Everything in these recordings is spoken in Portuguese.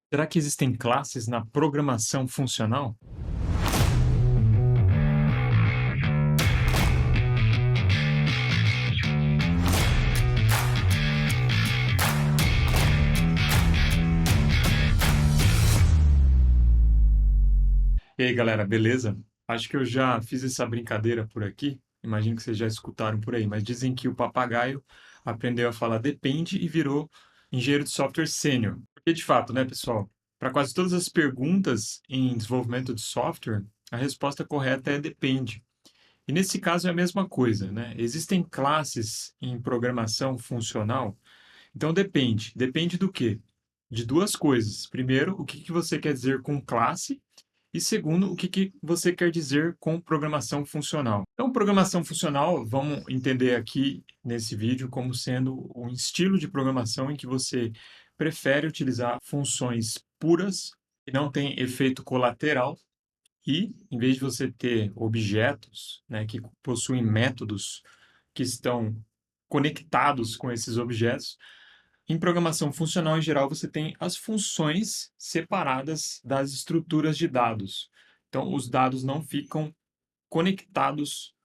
Será que existem classes na programação funcional? E aí, galera, beleza? Acho que eu já fiz essa brincadeira por aqui. Imagino que vocês já escutaram por aí, mas dizem que o papagaio aprendeu a falar depende e virou engenheiro de software sênior. Porque, de fato, né, pessoal, para quase todas as perguntas em desenvolvimento de software, a resposta correta é depende. E nesse caso é a mesma coisa, né? Existem classes em programação funcional. Então depende. Depende do quê? De duas coisas. Primeiro, o que você quer dizer com classe, e segundo, o que você quer dizer com programação funcional. Então, programação funcional, vamos entender aqui nesse vídeo como sendo um estilo de programação em que você prefere utilizar funções puras, que não têm efeito colateral, e em vez de você ter objetos, né, que possuem métodos que estão conectados com esses objetos, em programação funcional, em geral, você tem as funções separadas das estruturas de dados. Então, os dados não ficam conectados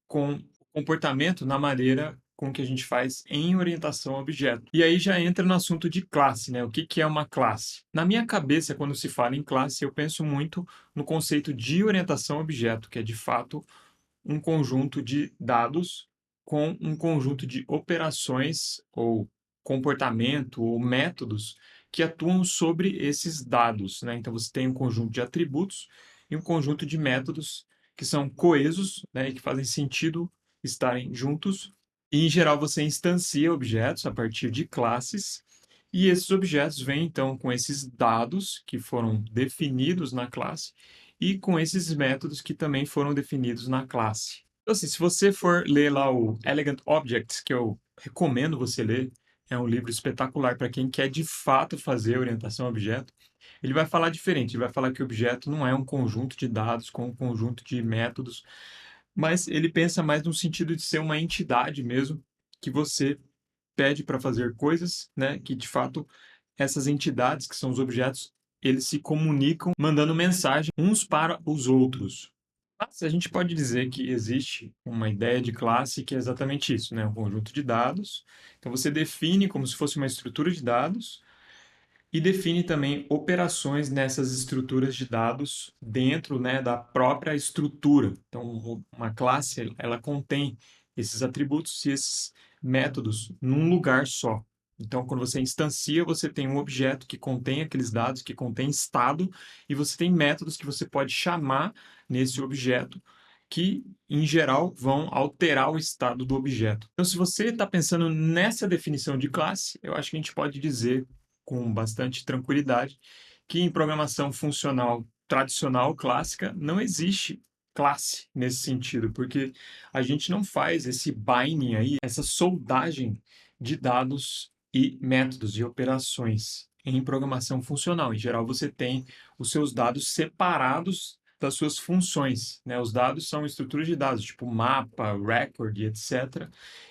com o comportamento na maneira com que a gente faz em orientação a objeto. E aí já entra no assunto de classe, né? O que é uma classe? Na minha cabeça, quando se fala em classe, eu penso muito no conceito de orientação a objeto, que é de fato um conjunto de dados com um conjunto de operações ou comportamento ou métodos que atuam sobre esses dados, né? Então você tem um conjunto de atributos e um conjunto de métodos que são coesos, né, e que fazem sentido estarem juntos. E em geral você instancia objetos a partir de classes e esses objetos vêm então com esses dados que foram definidos na classe e com esses métodos que também foram definidos na classe. Então, assim, se você for ler lá o Elegant Objects, que eu recomendo você ler, é um livro espetacular para quem quer de fato fazer orientação a objeto, ele vai falar diferente, ele vai falar que o objeto não é um conjunto de dados com um conjunto de métodos, mas ele pensa mais no sentido de ser uma entidade mesmo, que você pede para fazer coisas, né, que de fato essas entidades, que são os objetos, eles se comunicam mandando mensagem uns para os outros. Mas a gente pode dizer que existe uma ideia de classe que é exatamente isso, né? Um conjunto de dados. Então você define como se fosse uma estrutura de dados e define também operações nessas estruturas de dados dentro, né, da própria estrutura. Então uma classe ela contém esses atributos e esses métodos num lugar só. Então, quando você instancia, você tem um objeto que contém aqueles dados, que contém estado, e você tem métodos que você pode chamar nesse objeto, que, em geral, vão alterar o estado do objeto. Então, se você está pensando nessa definição de classe, eu acho que a gente pode dizer com bastante tranquilidade que em programação funcional tradicional, clássica, não existe classe nesse sentido, porque a gente não faz esse binding aí, essa soldagem de dados e métodos e operações em programação funcional. Em geral, você tem os seus dados separados das suas funções, né? Os dados são estruturas de dados, tipo mapa, record, etc.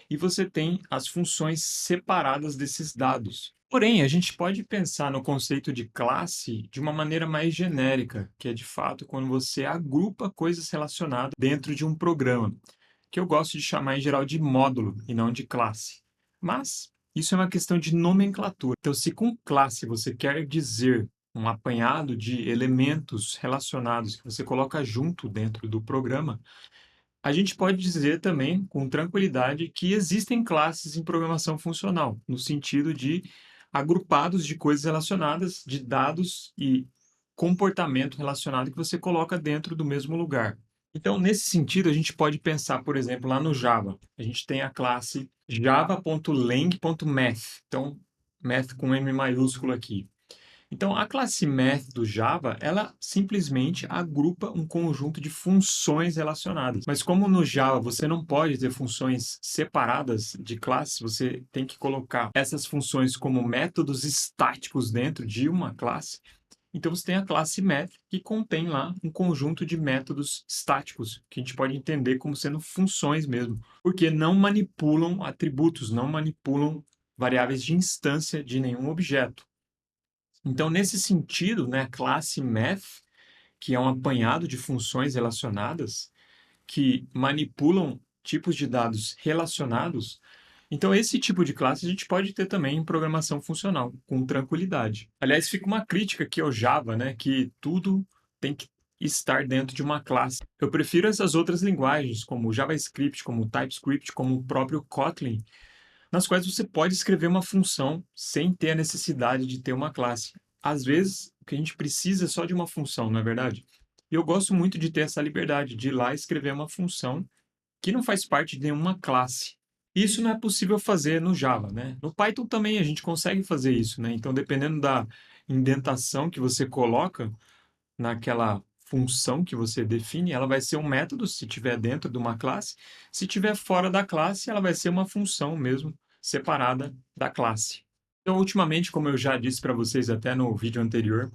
E você tem as funções separadas desses dados. Porém, a gente pode pensar no conceito de classe de uma maneira mais genérica, que é de fato quando você agrupa coisas relacionadas dentro de um programa, que eu gosto de chamar em geral de módulo e não de classe. Mas isso é uma questão de nomenclatura. Então, se com classe você quer dizer um apanhado de elementos relacionados que você coloca junto dentro do programa, a gente pode dizer também, com tranquilidade, que existem classes em programação funcional, no sentido de agrupados de coisas relacionadas, de dados e comportamento relacionado que você coloca dentro do mesmo lugar. Então, nesse sentido, a gente pode pensar, por exemplo, lá no Java. A gente tem a classe java.lang.math. Então, math com M maiúsculo aqui. Então, a classe Math do Java, ela simplesmente agrupa um conjunto de funções relacionadas. Mas como no Java você não pode ter funções separadas de classes, você tem que colocar essas funções como métodos estáticos dentro de uma classe. Então, você tem a classe Math, que contém lá um conjunto de métodos estáticos, que a gente pode entender como sendo funções mesmo, porque não manipulam atributos, não manipulam variáveis de instância de nenhum objeto. Então, nesse sentido, né, a classe Math, que é um apanhado de funções relacionadas, que manipulam tipos de dados relacionados, então esse tipo de classe a gente pode ter também em programação funcional, com tranquilidade. Aliás, fica uma crítica aqui ao Java, né, que tudo tem que estar dentro de uma classe. Eu prefiro essas outras linguagens, como o JavaScript, como o TypeScript, como o próprio Kotlin, nas quais você pode escrever uma função sem ter a necessidade de ter uma classe. Às vezes, o que a gente precisa é só de uma função, não é verdade? E eu gosto muito de ter essa liberdade de ir lá e escrever uma função que não faz parte de nenhuma classe. Isso não é possível fazer no Java, né? No Python também a gente consegue fazer isso, né? Então, dependendo da indentação que você coloca naquela função que você define, ela vai ser um método se estiver dentro de uma classe. Se estiver fora da classe, ela vai ser uma função mesmo, separada da classe. Então, ultimamente, como eu já disse para vocês até no vídeo anterior,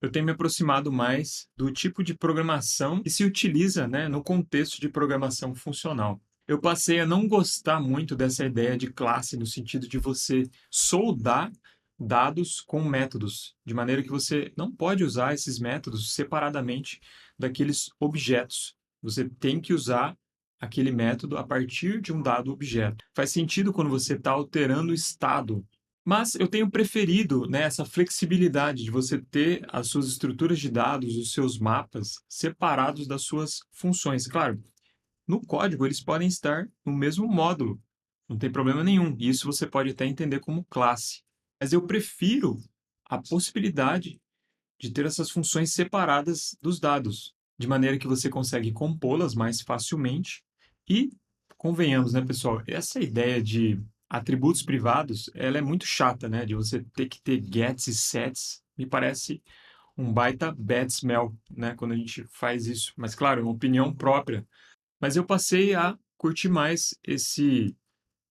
eu tenho me aproximado mais do tipo de programação que se utiliza, né, no contexto de programação funcional. Eu passei a não gostar muito dessa ideia de classe, no sentido de você soldar dados com métodos, de maneira que você não pode usar esses métodos separadamente daqueles objetos. Você tem que usar aquele método a partir de um dado objeto. Faz sentido quando você está alterando o estado, mas eu tenho preferido, né, essa flexibilidade de você ter as suas estruturas de dados, os seus mapas separados das suas funções. Claro, no código eles podem estar no mesmo módulo, não tem problema nenhum. Isso você pode até entender como classe. Mas eu prefiro a possibilidade de ter essas funções separadas dos dados, de maneira que você consegue compô-las mais facilmente. E, convenhamos, né, pessoal, essa ideia de atributos privados, ela é muito chata, né, de você ter que ter gets e sets, me parece um baita bad smell, né, quando a gente faz isso. Mas, claro, é uma opinião própria. Mas eu passei a curtir mais esse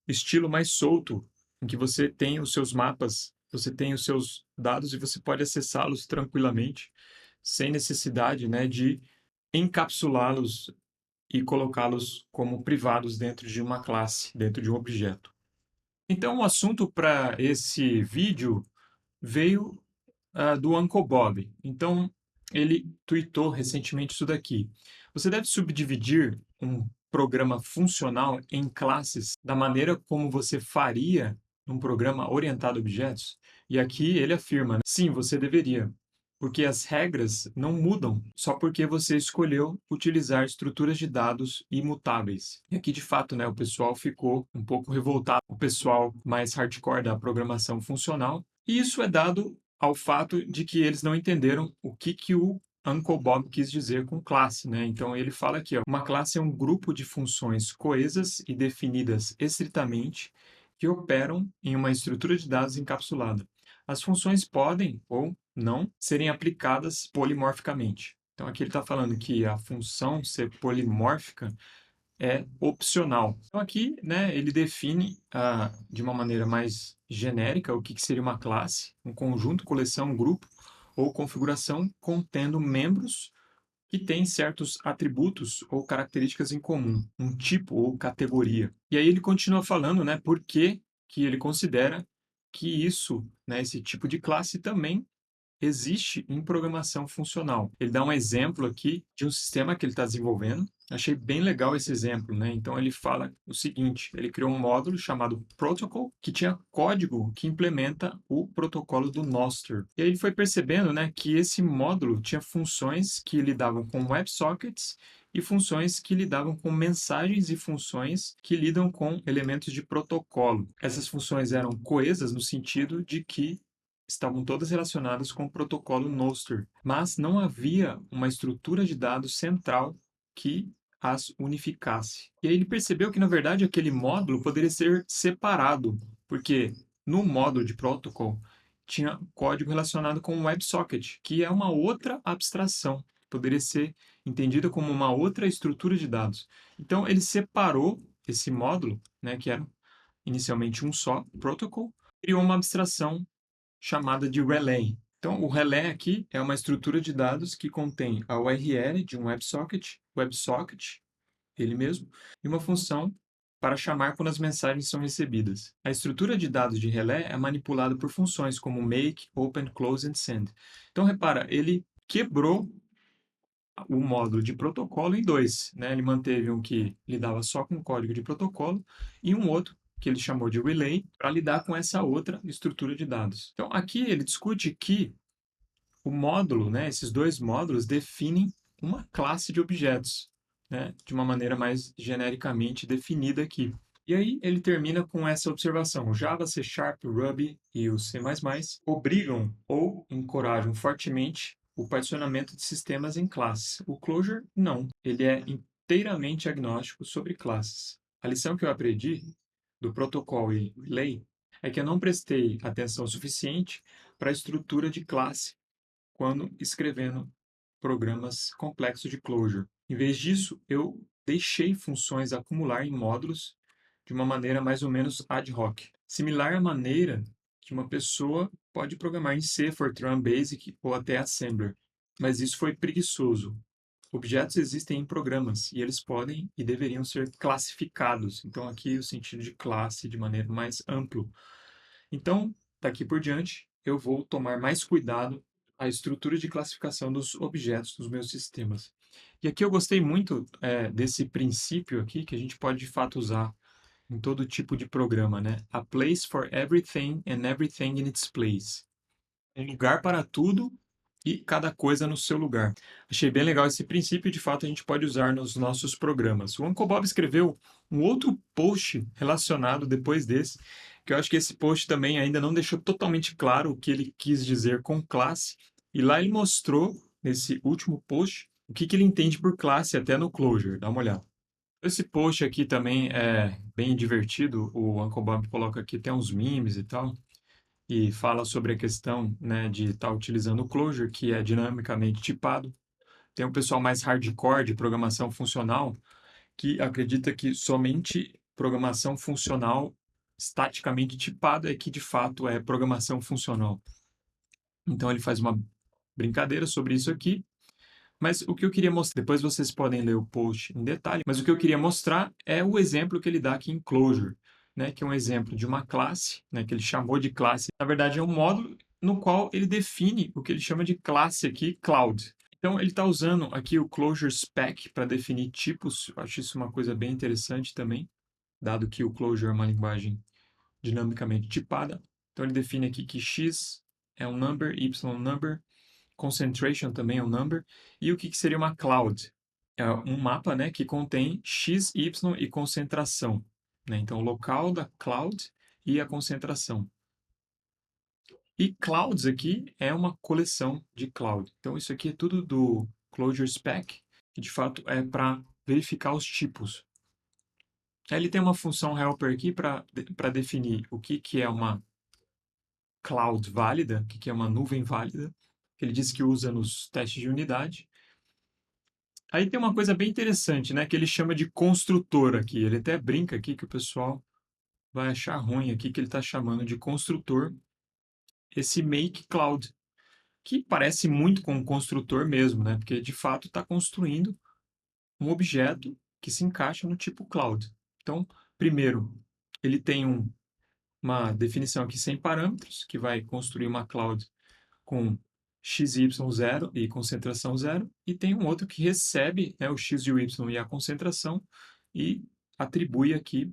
estilo mais solto, em que você tem os seus mapas, você tem os seus dados e você pode acessá-los tranquilamente, sem necessidade, né, de encapsulá-los e colocá-los como privados dentro de uma classe, dentro de um objeto. Então, o assunto para esse vídeo veio do Uncle Bob. Então, ele tweetou recentemente isso daqui. Você deve subdividir um programa funcional em classes da maneira como você faria num programa orientado a objetos? E aqui ele afirma, né? Sim, você deveria, porque as regras não mudam só porque você escolheu utilizar estruturas de dados imutáveis. E aqui, de fato, né, o pessoal ficou um pouco revoltado, o pessoal mais hardcore da programação funcional, e isso é dado ao fato de que eles não entenderam o que o Uncle Bob quis dizer com classe, né? Então ele fala aqui, ó, uma classe é um grupo de funções coesas e definidas estritamente que operam em uma estrutura de dados encapsulada. As funções podem ou não serem aplicadas polimorficamente. Então aqui ele está falando que a função ser polimórfica é opcional. Então aqui, né, ele define de uma maneira mais genérica o que seria uma classe, um conjunto, coleção, grupo ou configuração contendo membros que têm certos atributos ou características em comum, um tipo ou categoria. E aí ele continua falando, né, por que ele considera que isso, né, esse tipo de classe também existe em programação funcional. Ele dá um exemplo aqui de um sistema que ele está desenvolvendo. Achei bem legal esse exemplo, né? Então ele fala o seguinte: ele criou um módulo chamado Protocol que tinha código que implementa o protocolo do Nostr. E aí ele foi percebendo, né, que esse módulo tinha funções que lidavam com WebSockets e funções que lidavam com mensagens e funções que lidam com elementos de protocolo. Essas funções eram coesas no sentido de que estavam todas relacionadas com o protocolo Nostr, mas não havia uma estrutura de dados central que as unificasse. E aí ele percebeu que, na verdade, aquele módulo poderia ser separado, porque no módulo de protocol tinha código relacionado com o WebSocket, que é uma outra abstração, poderia ser entendida como uma outra estrutura de dados. Então ele separou esse módulo, né, que era inicialmente um só protocol, criou uma abstração chamada de relay. Então, o relay aqui é uma estrutura de dados que contém a URL de um WebSocket, ele mesmo, e uma função para chamar quando as mensagens são recebidas. A estrutura de dados de relé é manipulada por funções como make, open, close e send. Então, repara, ele quebrou o módulo de protocolo em dois, né? Ele manteve um que lidava só com o código de protocolo e um outro que ele chamou de relay para lidar com essa outra estrutura de dados. Então, aqui ele discute que o módulo, né, esses dois módulos definem uma classe de objetos, né, de uma maneira mais genericamente definida aqui. E aí ele termina com essa observação: o Java, C Sharp, Ruby e o C++ obrigam ou encorajam fortemente o particionamento de sistemas em classes. O Clojure não, ele é inteiramente agnóstico sobre classes. A lição que eu aprendi do protocolo e relay é que eu não prestei atenção suficiente para a estrutura de classe quando escrevendo programas complexos de Clojure. Em vez disso, eu deixei funções acumular em módulos de uma maneira mais ou menos ad hoc, similar à maneira que uma pessoa pode programar em C, Fortran, Basic ou até Assembler. Mas isso foi preguiçoso. Objetos existem em programas e eles podem e deveriam ser classificados. Então, aqui o sentido de classe de maneira mais amplo. Então, daqui por diante, eu vou tomar mais cuidado a estrutura de classificação dos objetos dos meus sistemas. E aqui eu gostei muito desse princípio aqui que a gente pode de fato usar em todo tipo de programa, né? A place for everything and everything in its place. Um lugar para tudo e cada coisa no seu lugar. Achei bem legal esse princípio e, de fato, a gente pode usar nos nossos programas. O Uncle Bob escreveu um outro post relacionado depois desse, que eu acho que esse post também ainda não deixou totalmente claro o que ele quis dizer com classe, e lá ele mostrou, nesse último post, o que ele entende por classe até no Clojure. Dá uma olhada. Esse post aqui também é bem divertido, o Uncle Bob coloca aqui até uns memes e tal, e fala sobre a questão, né, de estar utilizando o Clojure, que é dinamicamente tipado. Tem um pessoal mais hardcore de programação funcional que acredita que somente programação funcional estaticamente tipada é que de fato é programação funcional. Então ele faz uma brincadeira sobre isso aqui, mas o que eu queria mostrar, depois vocês podem ler o post em detalhe, mas o que eu queria mostrar é o exemplo que ele dá aqui em Clojure, né, que é um exemplo de uma classe, né, que ele chamou de classe. Na verdade, é um módulo no qual ele define o que ele chama de classe aqui, Cloud. Então, ele está usando aqui o Clojure Spec para definir tipos. Eu acho isso uma coisa bem interessante também, dado que o Clojure é uma linguagem dinamicamente tipada. Então, ele define aqui que x é um number, y é um number, concentration também é um number, e o que seria uma cloud? É um mapa, né, que contém x, y e concentração, né? Então, o local da cloud e a concentração. E clouds aqui é uma coleção de cloud. Então, isso aqui é tudo do Clojure Spec, que de fato é para verificar os tipos. Aí ele tem uma função helper aqui para definir o que é uma cloud válida, o que é uma nuvem válida, que ele diz que usa nos testes de unidade. Aí tem uma coisa bem interessante, né, que ele chama de construtor aqui. Ele até brinca aqui que o pessoal vai achar ruim aqui que ele está chamando de construtor esse make cloud, que parece muito com um construtor mesmo, né, porque de fato está construindo um objeto que se encaixa no tipo cloud. Então, primeiro, ele tem uma definição aqui sem parâmetros, que vai construir uma cloud com XY0 e concentração zero, e tem um outro que recebe, né, o X e o Y e a concentração e atribui aqui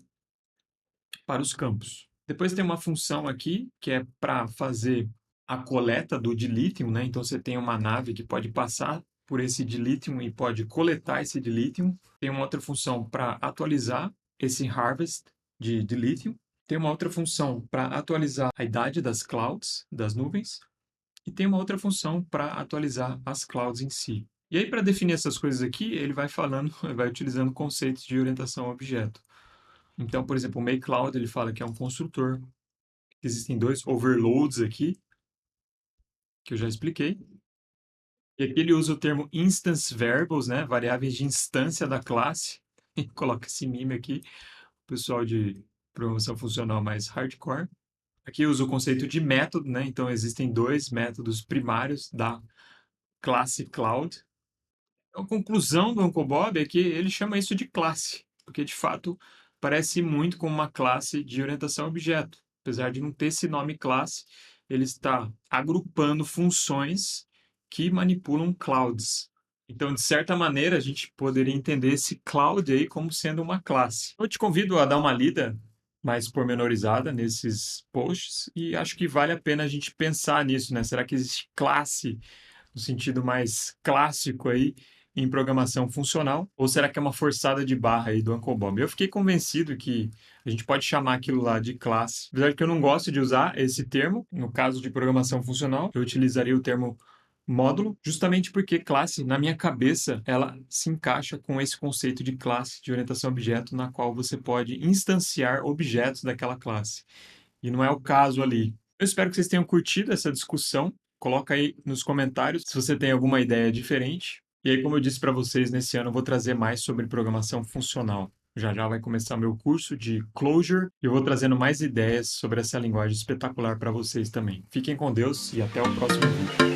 para os campos. Depois tem uma função aqui que é para fazer a coleta do dilithium, né? Então você tem uma nave que pode passar por esse dilithium e pode coletar esse dilithium. Tem uma outra função para atualizar esse harvest de dilithium. Tem uma outra função para atualizar a idade das clouds, das nuvens. E tem uma outra função para atualizar as clouds em si. E aí, para definir essas coisas aqui, ele vai falando, vai utilizando conceitos de orientação a objeto. Então, por exemplo, o makeCloud, ele fala que é um construtor. Existem dois overloads aqui, que eu já expliquei. E aqui ele usa o termo instance variables, né, variáveis de instância da classe. E coloca esse meme aqui, o pessoal de programação funcional mais hardcore. Aqui usa o conceito de método, né? Então existem dois métodos primários da classe cloud. A conclusão do Uncle Bob é que ele chama isso de classe, porque de fato parece muito com uma classe de orientação a objeto. Apesar de não ter esse nome classe, ele está agrupando funções que manipulam clouds. Então, de certa maneira, a gente poderia entender esse cloud aí como sendo uma classe. Eu te convido a dar uma lida mais pormenorizada nesses posts e acho que vale a pena a gente pensar nisso, né? Será que existe classe no sentido mais clássico aí em programação funcional? Ou será que é uma forçada de barra aí do Uncle Bob? Eu fiquei convencido que a gente pode chamar aquilo lá de classe. Apesar de que eu não gosto de usar esse termo, no caso de programação funcional, eu utilizaria o termo módulo, justamente porque classe, na minha cabeça, ela se encaixa com esse conceito de classe de orientação a objeto, na qual você pode instanciar objetos daquela classe. E não é o caso ali. Eu espero que vocês tenham curtido essa discussão. Coloca aí nos comentários se você tem alguma ideia diferente. E aí, como eu disse para vocês, nesse ano eu vou trazer mais sobre programação funcional. Já já vai começar meu curso de Clojure e eu vou trazendo mais ideias sobre essa linguagem espetacular para vocês também. Fiquem com Deus e até o próximo vídeo.